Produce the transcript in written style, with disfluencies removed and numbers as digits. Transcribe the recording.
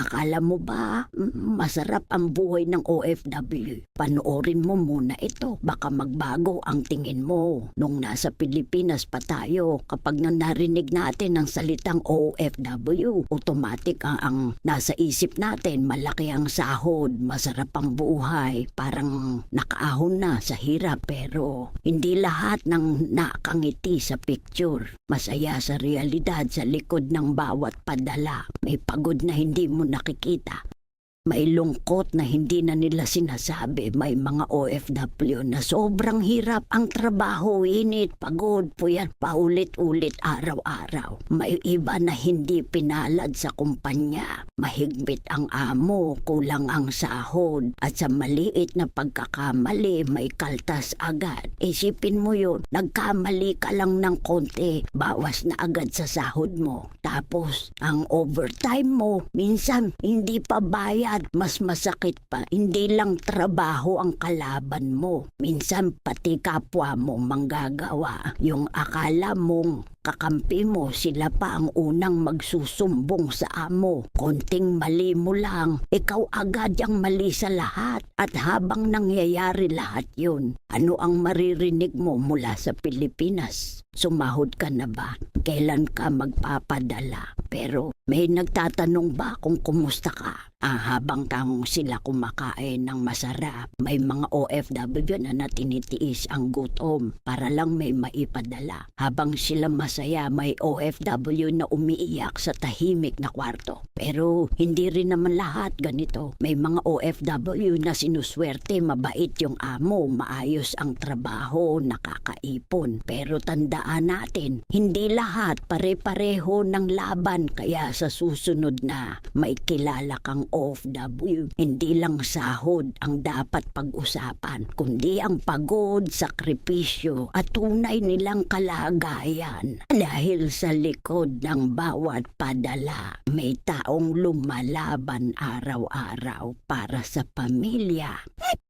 Akala mo ba masarap ang buhay ng OFW? Panoorin mo muna ito. Baka magbago ang tingin mo. Nung nasa Pilipinas pa tayo, kapag narinig natin ang salitang OFW, automatic ang nasa isip natin, malaki ang sahod, masarap ang buhay, parang nakaahon na sa hirap. Pero hindi lahat ng nakangiti sa picture. Masaya sa realidad sa likod ng bawat padala. May pagod na hindi mo nakikita. May lungkot na hindi na nila sinasabi. May mga OFW na sobrang hirap ang trabaho, init, pagod, puyat, paulit-ulit araw-araw. May iba na hindi pinalad sa kumpanya. Mahigpit ang amo, kulang ang sahod, at sa maliit na pagkakamali may kaltas agad. Isipin mo yun, nagkamali ka lang ng konti, bawas na agad sa sahod mo. Tapos, ang overtime mo, minsan hindi pa bayad. Mas masakit pa, hindi lang trabaho ang kalaban mo. Minsan pati kapwa mo manggagawa. Yung akala mong kakampi mo, sila pa ang unang magsusumbong sa amo. Konting mali mo lang, ikaw agad ang mali sa lahat. At habang nangyayari lahat yun, ano ang maririnig mo mula sa Pilipinas? Sumahod ka na ba? Kailan ka magpapadala? Pero may nagtatanong ba kung kumusta ka? Habang tamong sila kumakain ng masarap, may mga OFW na natinitiis ang gutom para lang may maipadala. Habang sila masaya, may OFW na umiiyak sa tahimik na kwarto. Pero hindi rin naman lahat ganito. May mga OFW na sinuswerte, mabait yung amo, maayos ang trabaho, nakakaipon. Pero tandaan natin, hindi lahat pare-pareho ng laban. Kaya sa susunod na may kilala kang OFW, hindi lang sahod ang dapat pag-usapan, kundi ang pagod, sakripisyo at tunay nilang kalagayan. Dahil sa likod ng bawat padala, may taong lumalaban araw-araw para sa pamilya.